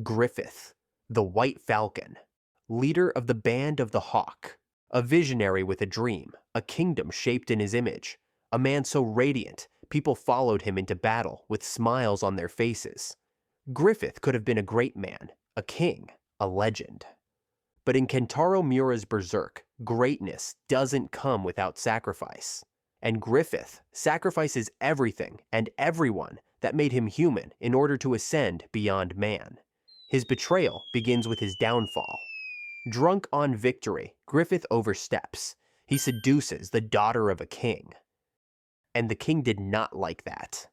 Griffith, the White Falcon, leader of the Band of the Hawk, a visionary with a dream, a kingdom shaped in his image, a man so radiant people followed him into battle with smiles on their faces. Griffith could have been a great man, a king, a legend. But in Kentaro Miura's Berserk, greatness doesn't come without sacrifice. And Griffith sacrifices everything and everyone that made him human in order to ascend beyond man. His betrayal begins with his downfall. Drunk on victory, Griffith oversteps. He seduces the daughter of a king. And the king did not like that.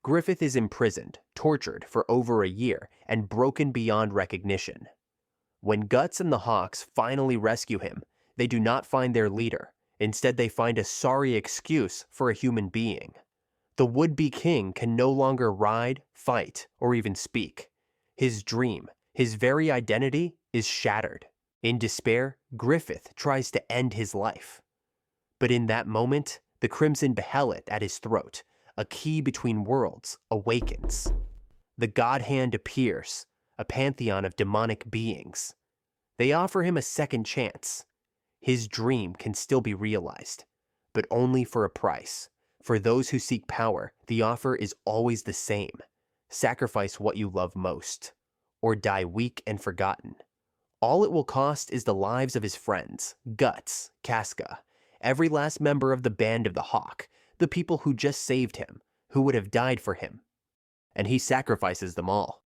Griffith is imprisoned, tortured for over a year, and broken beyond recognition. When Guts and the Hawks finally rescue him, they do not find their leader. Instead, they find a sorry excuse for a human being. The would-be king can no longer ride, fight, or even speak. His dream, his very identity, is shattered. In despair, Griffith tries to end his life. But in that moment, the crimson behelit at his throat, a key between worlds, awakens. The God Hand appears, a pantheon of demonic beings. They offer him a second chance. His dream can still be realized, but only for a price. For those who seek power, the offer is always the same. Sacrifice what you love most, or die weak and forgotten. All it will cost is the lives of his friends, Guts, Casca, every last member of the Band of the Hawk, the people who just saved him, who would have died for him. And he sacrifices them all.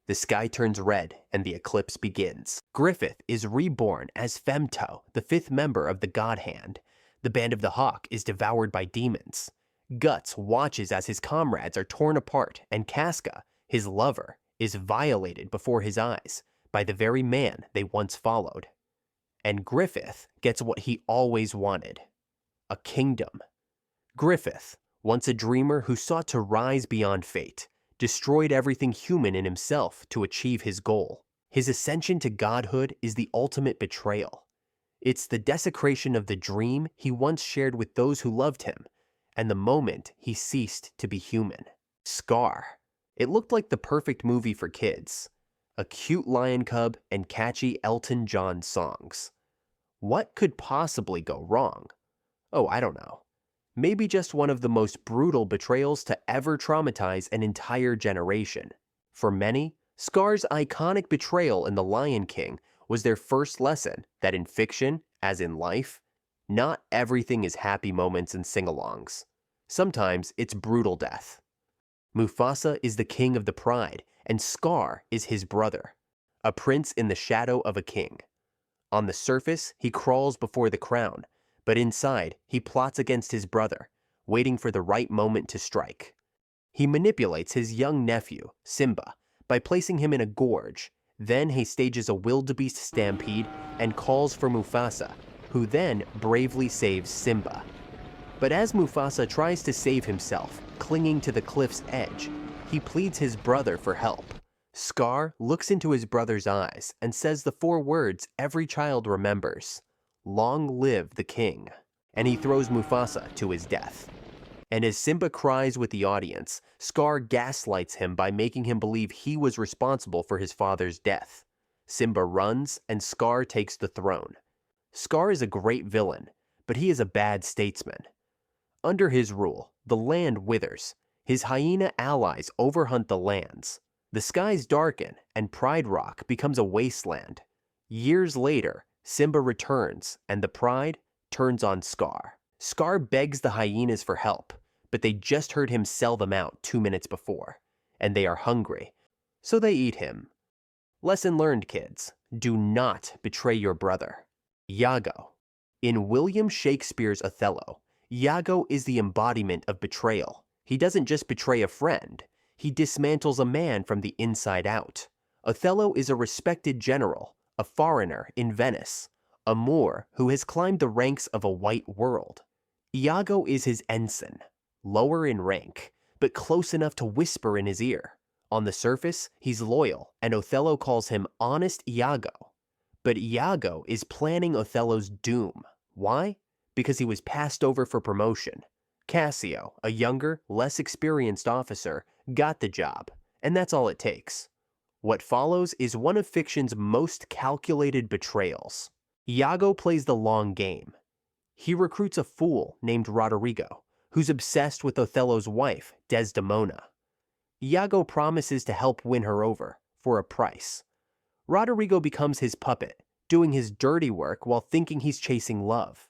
The sky turns red and the eclipse begins. Griffith is reborn as Femto, the fifth member of the God Hand. The Band of the Hawk is devoured by demons. Guts watches as his comrades are torn apart, and Casca, his lover, is violated before his eyes by the very man they once followed. And Griffith gets what he always wanted: a kingdom. Griffith, once a dreamer who sought to rise beyond fate, destroyed everything human in himself to achieve his goal. His ascension to godhood is the ultimate betrayal. It's the desecration of the dream he once shared with those who loved him, and the moment he ceased to be human. Scar. It looked like the perfect movie for kids. A cute lion cub and catchy Elton John songs. What could possibly go wrong? Oh, I don't know. Maybe just one of the most brutal betrayals to ever traumatize an entire generation. For many, Scar's iconic betrayal in The Lion King was their first lesson that in fiction, as in life, not everything is happy moments and sing-alongs. Sometimes it's brutal death. Mufasa is the king of the pride, and Scar is his brother, a prince in the shadow of a king. On the surface, he crawls before the crown, but inside, he plots against his brother, waiting for the right moment to strike. He manipulates his young nephew, Simba, by placing him in a gorge. Then he stages a wildebeest stampede and calls for Mufasa, who then bravely saves Simba. But as Mufasa tries to save himself, clinging to the cliff's edge, he pleads his brother for help. Scar looks into his brother's eyes and says the four words every child remembers: "Long live the king," and he throws Mufasa to his death. And as Simba cries with the audience, Scar gaslights him by making him believe he was responsible for his father's death. Simba runs, and Scar takes the throne. Scar is a great villain, but he is a bad statesman. Under his rule, the land withers. His hyena allies overhunt the lands. The skies darken, and Pride Rock becomes a wasteland. Years later, Simba returns, and the pride turns on Scar. Scar begs the hyenas for help, but they just heard him sell them out 2 minutes before, and they are hungry, so they eat him. Lesson learned, kids. Do not betray your brother. Iago. In William Shakespeare's Othello, Iago is the embodiment of betrayal. He doesn't just betray a friend, he dismantles a man from the inside out. Othello is a respected general, a foreigner in Venice, a Moor who has climbed the ranks of a white world. Iago is his ensign, lower in rank, but close enough to whisper in his ear. On the surface, he's loyal, and Othello calls him Honest Iago. But Iago is planning Othello's doom. Why? Because he was passed over for promotion. Cassio, a younger, less experienced officer, got the job, and that's all it takes. What follows is one of fiction's most calculated betrayals. Iago plays the long game. He recruits a fool named Roderigo, who's obsessed with Othello's wife, Desdemona. Iago promises to help win her over, for a price. Roderigo becomes his puppet, doing his dirty work while thinking he's chasing love.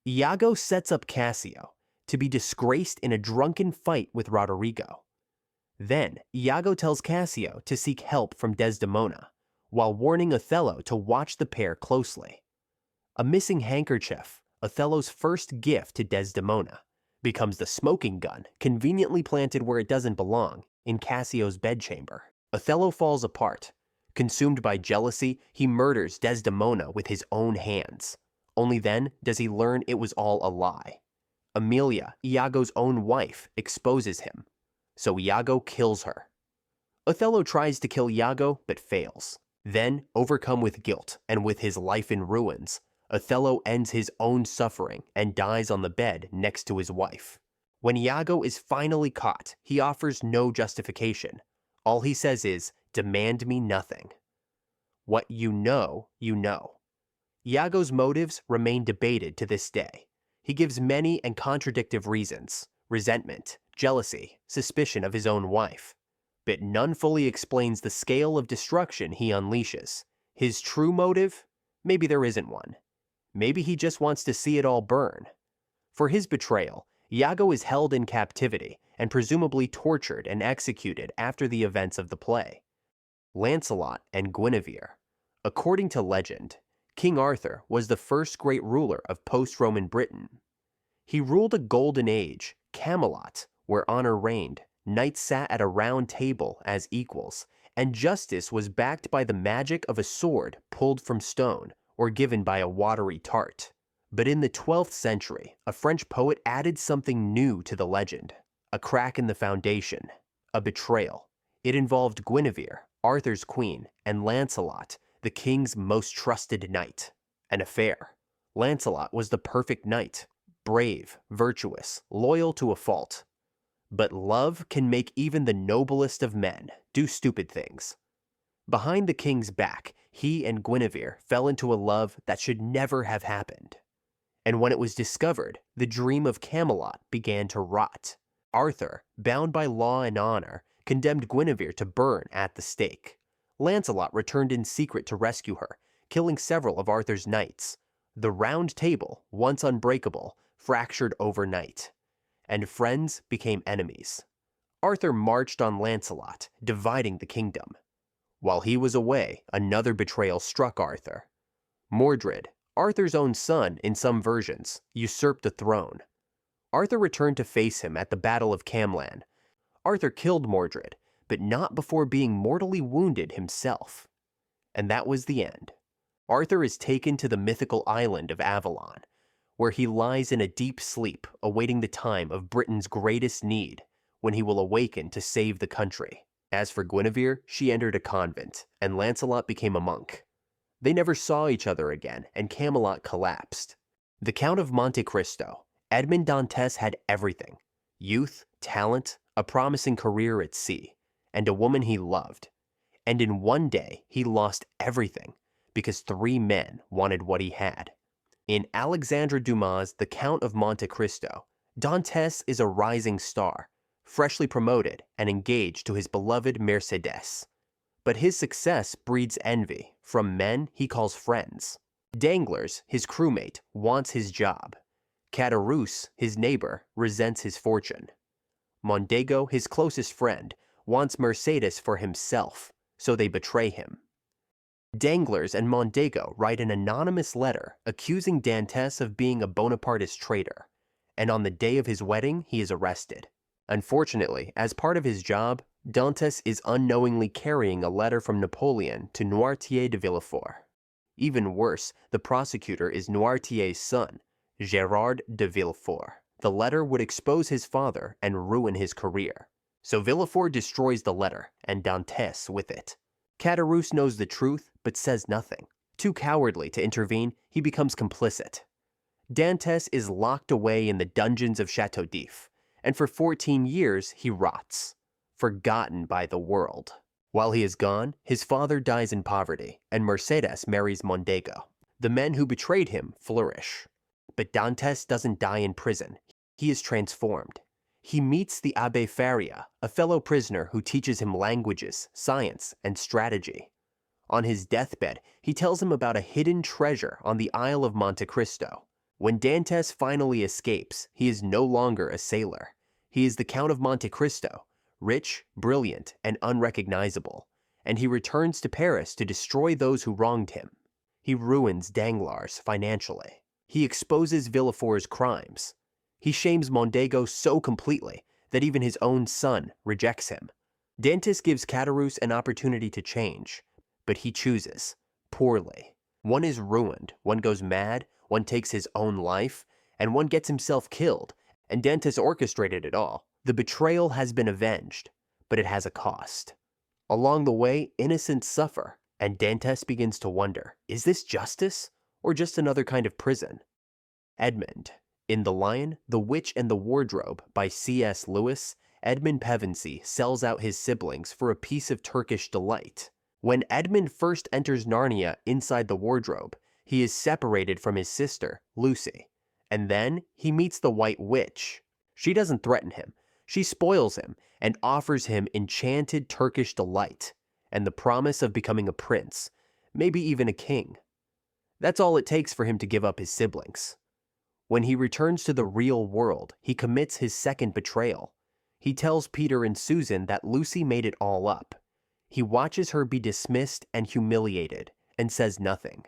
Iago sets up Cassio to be disgraced in a drunken fight with Roderigo. Then, Iago tells Cassio to seek help from Desdemona, while warning Othello to watch the pair closely. A missing handkerchief, Othello's first gift to Desdemona, becomes the smoking gun conveniently planted where it doesn't belong, in Cassio's bedchamber. Othello falls apart. Consumed by jealousy, he murders Desdemona with his own hands. Only then does he learn it was all a lie. Emilia, Iago's own wife, exposes him, so Iago kills her. Othello tries to kill Iago but fails. Then, overcome with guilt and with his life in ruins, Othello ends his own suffering and dies on the bed next to his wife. When Iago is finally caught, he offers no justification. All he says is, "Demand me nothing." What you know, you know. Iago's motives remain debated to this day. He gives many and contradictory reasons: resentment, jealousy, suspicion of his own wife. But none fully explains the scale of destruction he unleashes. His true motive? Maybe there isn't one. Maybe he just wants to see it all burn. For his betrayal, Iago is held in captivity and presumably tortured and executed after the events of the play. Lancelot and Guinevere. According to legend, King Arthur was the first great ruler of post-Roman Britain. He ruled a golden age, Camelot, where honor reigned, knights sat at a round table as equals, and justice was backed by the magic of a sword pulled from stone or given by a watery tart. But in the 12th century, a French poet added something new to the legend, a crack in the foundation, a betrayal. It involved Guinevere, Arthur's queen, and Lancelot, the king's most trusted knight. An affair. Lancelot was the perfect knight, brave, virtuous, loyal to a fault. But love can make even the noblest of men do stupid things. Behind the king's back, he and Guinevere fell into a love that should never have happened. And when it was discovered, the dream of Camelot began to rot. Arthur, bound by law and honor, condemned Guinevere to burn at the stake. Lancelot returned in secret to rescue her, killing several of Arthur's knights. The round table, once unbreakable, fractured overnight, and friends became enemies. Arthur marched on Lancelot, dividing the kingdom. While he was away, another betrayal struck Arthur. Mordred, Arthur's own son in some versions, usurped the throne. Arthur returned to face him at the Battle of Camlan. Arthur killed Mordred, but not before being mortally wounded himself. And that was the end. Arthur is taken to the mythical island of Avalon, where he lies in a deep sleep awaiting the time of Britain's greatest need, when he will awaken to save the country. As for Guinevere, she entered a convent, and Lancelot became a monk. They never saw each other again, and Camelot collapsed. The Count of Monte Cristo, Edmond Dantès, had everything: youth, talent, a promising career at sea, and a woman he loved. And in one day, he lost everything, because 3 men wanted what he had. In Alexandre Dumas' The Count of Monte Cristo, Dantès is a rising star, freshly promoted and engaged to his beloved Mercedes. But his success breeds envy from men he calls friends. Danglars, his crewmate, wants his job. Caderousse, his neighbor, resents his fortune. Mondego, his closest friend, wants Mercedes for himself, so they betray him. Danglars and Mondego write an anonymous letter accusing Dantès of being a Bonapartist traitor, and on the day of his wedding he is arrested. Unfortunately, as part of his job, Dantès is unknowingly carrying a letter from Napoleon to Noirtier de Villefort. Even worse, the prosecutor is Noirtier's son, Gérard de Villefort. The letter would expose his father and ruin his career. So Villefort destroys the letter, and Dantès with it. Caderousse knows the truth, but says nothing. Too cowardly to intervene, he becomes complicit. Dantès is locked away in the dungeons of Chateau d'If, and for 14 years he rots, forgotten by the world. While he is gone, his father dies in poverty, and Mercedes marries Mondego. The men who betrayed him flourish. But Dantès doesn't die in prison. He is transformed. He meets the Abbé Faria, a fellow prisoner who teaches him languages, science, and strategy. On his deathbed, he tells him about a hidden treasure on the Isle of Monte Cristo. When Dantès finally escapes, he is no longer a sailor. He is the Count of Monte Cristo, rich, brilliant, and unrecognizable, and he returns to Paris to destroy those who wronged him. He ruins Danglars financially. He exposes Villefort's crimes. He shames Mondego so completely that even his own son rejects him. Dantès gives Caderousse an opportunity to change, but he chooses poorly. One is ruined, one goes mad, one takes his own life, and one gets himself killed, and Dantès orchestrated it all. The betrayal has been avenged, but it has a cost. Along the way, innocents suffer, and Dantès begins to wonder, is this justice, or just another kind of prison? Edmond. In The Lion, the Witch, and the Wardrobe by C.S. Lewis, Edmond Pevensey sells out his siblings for a piece of Turkish delight. When Edmond first enters Narnia inside the wardrobe, he is separated from his sister, Lucy, and then he meets the White Witch. She doesn't threaten him. She spoils him and offers him enchanted Turkish delight and the promise of becoming a prince, maybe even a king. That's all it takes for him to give up his siblings. When he returns to the real world, he commits his second betrayal. He tells Peter and Susan that Lucy made it all up. He watches her be dismissed and humiliated and says nothing.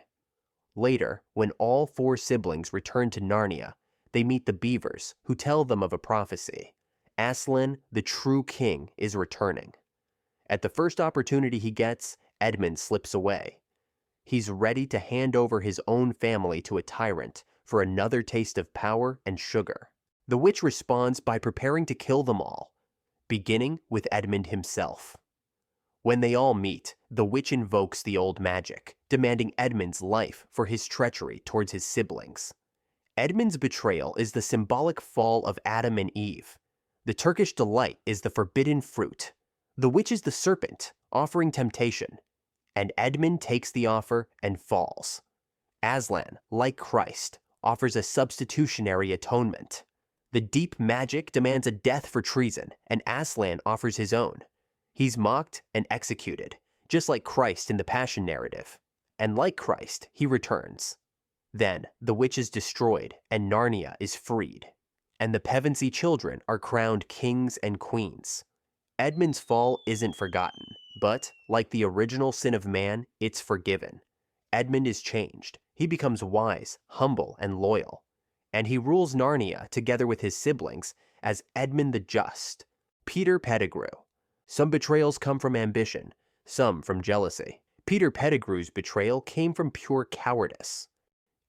Later, when all four siblings return to Narnia, they meet the beavers, who tell them of a prophecy. Aslan, the true king, is returning. At the first opportunity he gets, Edmund slips away. He's ready to hand over his own family to a tyrant for another taste of power and sugar. The witch responds by preparing to kill them all, beginning with Edmund himself. When they all meet, the witch invokes the old magic, demanding Edmund's life for his treachery towards his siblings. Edmund's betrayal is the symbolic fall of Adam and Eve. The Turkish delight is the forbidden fruit. The witch is the serpent, offering temptation, and Edmund takes the offer and falls. Aslan, like Christ, offers a substitutionary atonement. The deep magic demands a death for treason, and Aslan offers his own. He's mocked and executed, just like Christ in the Passion narrative. And like Christ, he returns. Then, the witch is destroyed, and Narnia is freed. And the Pevensey children are crowned kings and queens. Edmund's fall isn't forgotten, but, like the original sin of man, it's forgiven. Edmund is changed. He becomes wise, humble, and loyal. And he rules Narnia together with his siblings as Edmund the Just. Peter Pettigrew. Some betrayals come from ambition, some from jealousy. Peter Pettigrew's betrayal came from pure cowardice.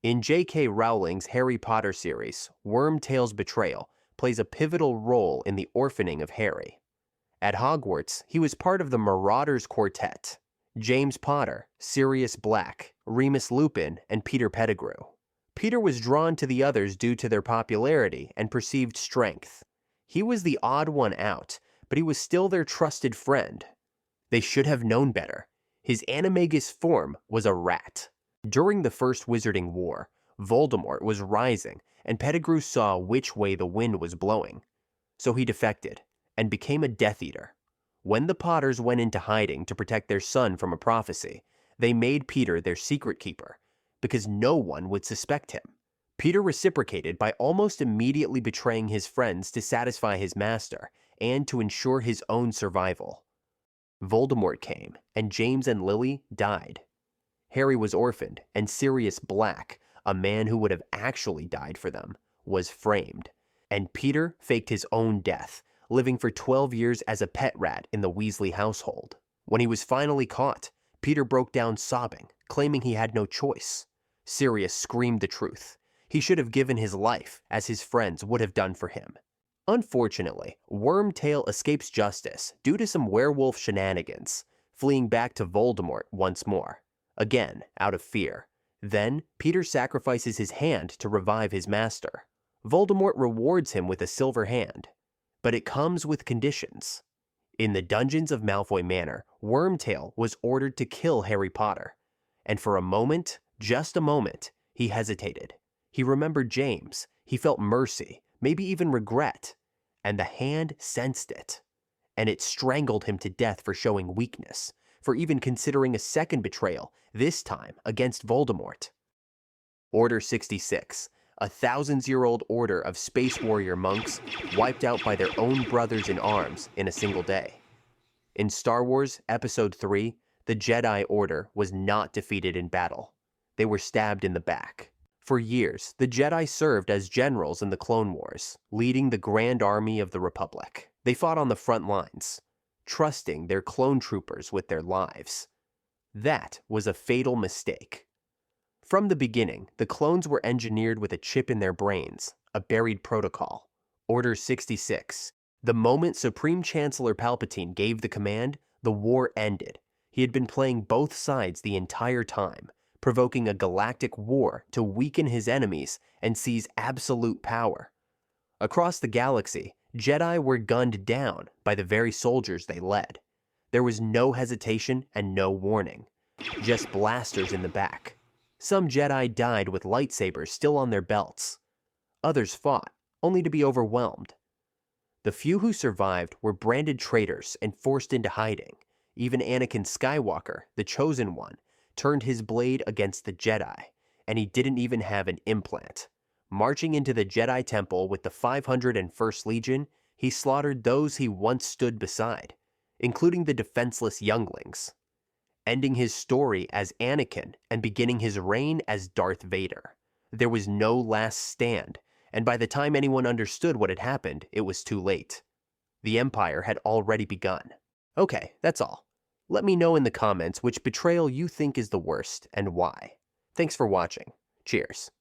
In J.K. Rowling's Harry Potter series, Wormtail's betrayal plays a pivotal role in the orphaning of Harry. At Hogwarts, he was part of the Marauders Quartet: James Potter, Sirius Black, Remus Lupin, and Peter Pettigrew. Peter was drawn to the others due to their popularity and perceived strength. He was the odd one out, but he was still their trusted friend. They should have known better. His animagus form was a rat. During the First Wizarding War, Voldemort was rising, and Pettigrew saw which way the wind was blowing. So he defected, and became a Death Eater. When the Potters went into hiding to protect their son from a prophecy, they made Peter their secret keeper, because no one would suspect him. Peter reciprocated by almost immediately betraying his friends to satisfy his master, and to ensure his own survival. Voldemort came, and James and Lily died. Harry was orphaned, and Sirius Black, a man who would have actually died for them, was framed. And Peter faked his own death, living for 12 years as a pet rat in the Weasley household. When he was finally caught, Peter broke down sobbing, claiming he had no choice. Sirius screamed the truth. He should have given his life, as his friends would have done for him. Unfortunately, Wormtail escapes justice due to some werewolf shenanigans, fleeing back to Voldemort once more, again out of fear. Then, Peter sacrifices his hand to revive his master. Voldemort rewards him with a silver hand, but it comes with conditions. In the dungeons of Malfoy Manor, Wormtail was ordered to kill Harry Potter. And for a moment, just a moment, he hesitated. He remembered James. He felt mercy, maybe even regret. And the hand sensed it. And it strangled him to death for showing weakness, for even considering a second betrayal, this time against Voldemort. Order 66, a 1,000-year-old order of space warrior monks wiped out by their own brothers in arms in a single day. In Star Wars Episode 3, the Jedi Order was not defeated in battle. They were stabbed in the back. For years, the Jedi served as generals in the Clone Wars, leading the Grand Army of the Republic. They fought on the front lines, trusting their clone troopers with their lives. That was a fatal mistake. From the beginning, the clones were engineered with a chip in their brains, a buried protocol. Order 66. The moment Supreme Chancellor Palpatine gave the command, the war ended. He had been playing both sides the entire time, provoking a galactic war to weaken his enemies and seize absolute power. Across the galaxy, Jedi were gunned down by the very soldiers they led. There was no hesitation and no warning, just blasters in the back. Some Jedi died with lightsabers still on their belts. Others fought, only to be overwhelmed. The few who survived were branded traitors and forced into hiding. Even Anakin Skywalker, the Chosen One, turned his blade against the Jedi, and he didn't even have an implant. Marching into the Jedi Temple with the 501st Legion, he slaughtered those he once stood beside, including the defenseless younglings, ending his story as Anakin and beginning his reign as Darth Vader. There was no last stand, and by the time anyone understood what had happened, it was too late. The Empire had already begun. Okay, that's all. Let me know in the comments which betrayal you think is the worst and why. Thanks for watching. Cheers.